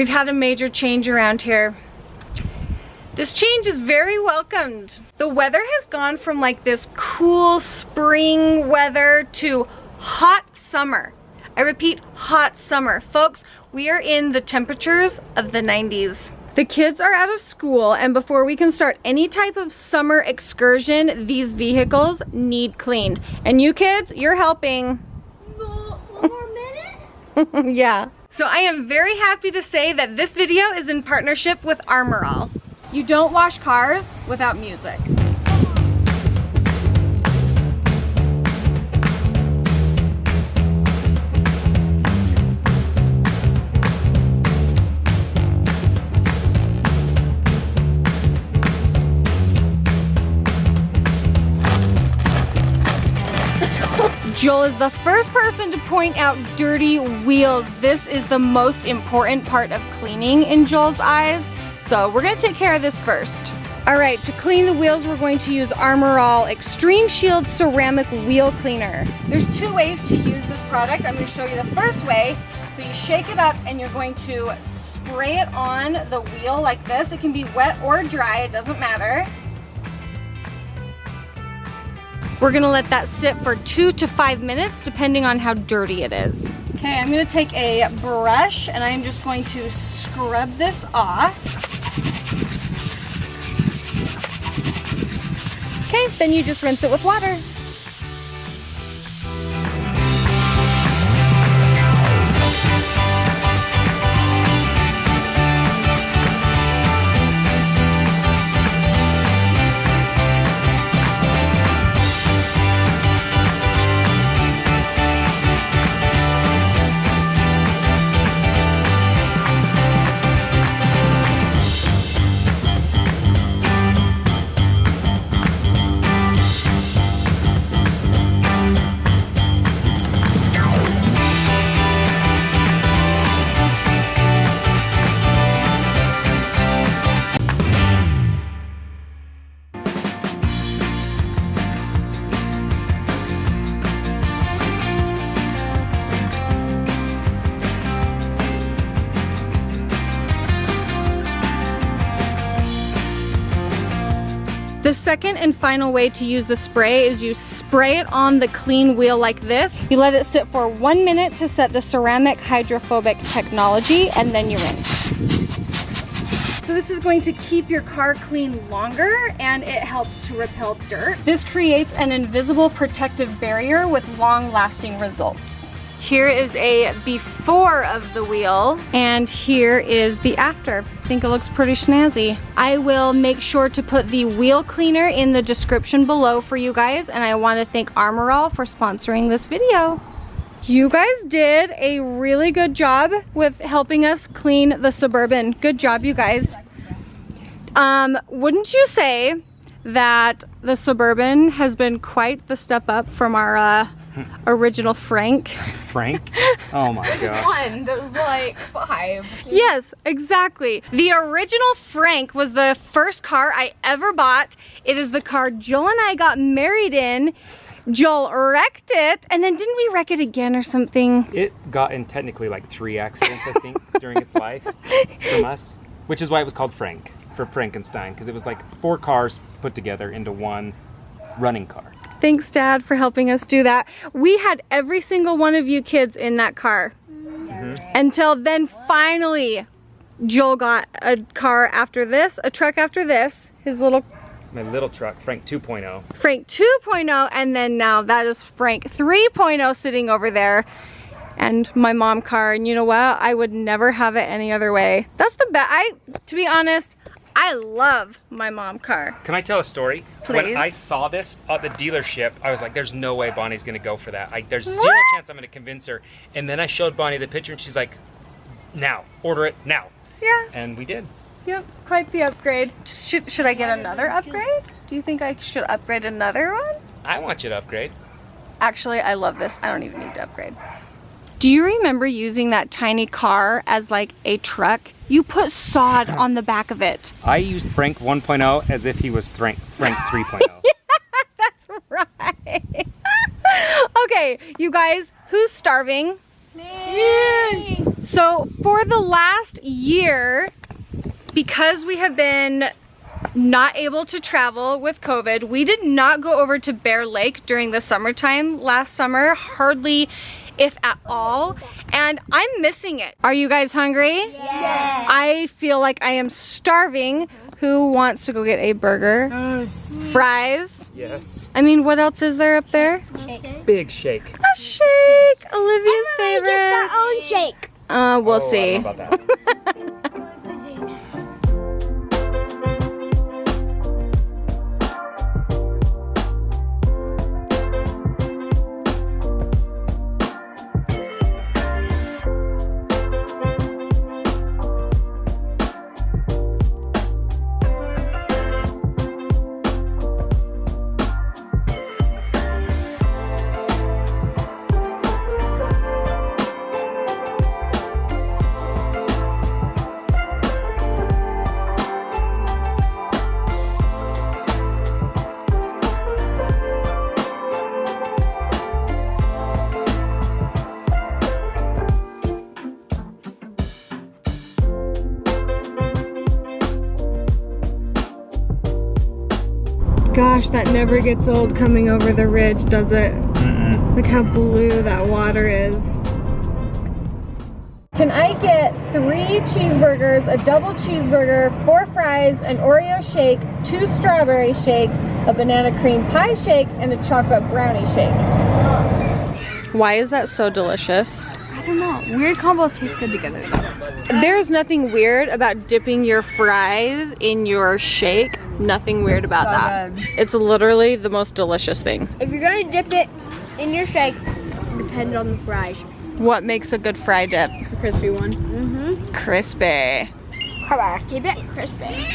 We've had a major change around here. This change is very welcomed. The weather has gone from like this cool spring weather to hot summer. I repeat, hot summer. Folks, we are in the temperatures of the 90s. The kids are out of school, and before we can start any type of summer excursion, these vehicles need cleaned. And you kids, you're helping. One more minute? Yeah. So I am very happy to say that this video is in partnership with Armor All. You don't wash cars without music. Joel is the first person to point out dirty wheels. This is the most important part of cleaning in Joel's eyes. So we're gonna take care of this first. All right, to clean the wheels, we're going to use Armor All Extreme Shield Ceramic Wheel Cleaner. There's two ways to use this product. I'm gonna show you the first way. So you shake it up and you're going to spray it on the wheel like this. It can be wet or dry, it doesn't matter. We're gonna let that sit for 2 to 5 minutes, depending on how dirty it is. Okay, I'm gonna take a brush and I'm just going to scrub this off. Okay, then you just rinse it with water. The second and final way to use the spray is you spray it on the clean wheel like this. You let it sit for 1 minute to set the ceramic hydrophobic technology, and then you rinse. So this is going to keep your car clean longer, and it helps to repel dirt. This creates an invisible protective barrier with long-lasting results. Here is a before of the wheel, and here is the after. I think it looks pretty snazzy. I will make sure to put the wheel cleaner in the description below for you guys, and I want to thank Armor All for sponsoring this video. You guys did a really good job with helping us clean the Suburban. Good job, you guys. Wouldn't you say that the Suburban has been quite the step up from our original Frank? Frank? Oh my god. One, there's like 5. Yes, exactly. The original Frank was the first car I ever bought. It is the car Joel and I got married in. Joel wrecked it, and then didn't we wreck it again or something? It got in technically like 3 accidents, I think, during its life from us, which is why it was called Frank, for Frankenstein, because it was like 4 cars put together into one running car. Thanks, Dad, for helping us do that. We had every single one of you kids in that car. Until then, finally, Joel got a car after this, a truck after this, My little truck, Frank 2.0. Frank 2.0, and then now that is Frank 3.0 sitting over there. And my mom car, and you know what? I would never have it any other way. That's the best. To be honest, I love my mom car. Can I tell a story? Please. When I saw this at the dealership, I was like, there's no way Bonnie's gonna go for that. There's zero chance I'm gonna convince her. And then I showed Bonnie the picture and she's like, now, order it now. Yeah. And we did. Yep, quite the upgrade. Should I get another upgrade? Do you think I should upgrade another one? I want you to upgrade. Actually, I love this. I don't even need to upgrade. Do you remember using that tiny car as like a truck? You put sod on the back of it. I used Frank 1.0 as if he was Frank 3.0. Yeah, that's right. Okay, you guys, who's starving? Me! So for the last year, because we have been not able to travel with COVID, we did not go over to Bear Lake during the summertime last summer, hardly if at all, and I'm missing it. Are you guys hungry? Yes. I feel like I am starving. Who wants to go get a burger? Fries? Yes. I mean, what else is there up there? Big shake. A shake! Olivia's favorite. Get their own shake. We'll Oh, I see. don't know about that. Gosh, that never gets old coming over the ridge, does it? Look how blue that water is. Can I get 3 cheeseburgers, a double cheeseburger, 4 fries, an Oreo shake, 2 strawberry shakes, a banana cream pie shake, and a chocolate brownie shake? Why is that so delicious? I don't know. Weird combos taste good together though. There's nothing weird about dipping your fries in your shake. Nothing weird about So that. good. It's literally the most delicious thing. If you're gonna dip it in your shake, depend on the fries. What makes a good fry dip? The crispy one. Mm-hmm. Crispy. Come on, keep it crispy.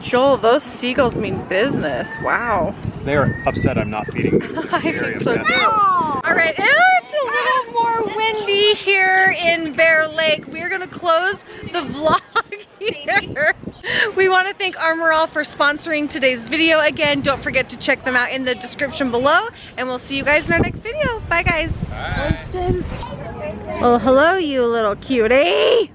Joel, those seagulls mean business. Wow. They are upset I'm not feeding them. I Very think so upset. too. All right, it's a little more windy here in Bear Lake. We're gonna close the vlog here. We want to thank Armor All for sponsoring today's video. Again, don't forget to check them out in the description below, and we'll see you guys in our next video. Bye, guys. Bye. Well, hello, you little cutie.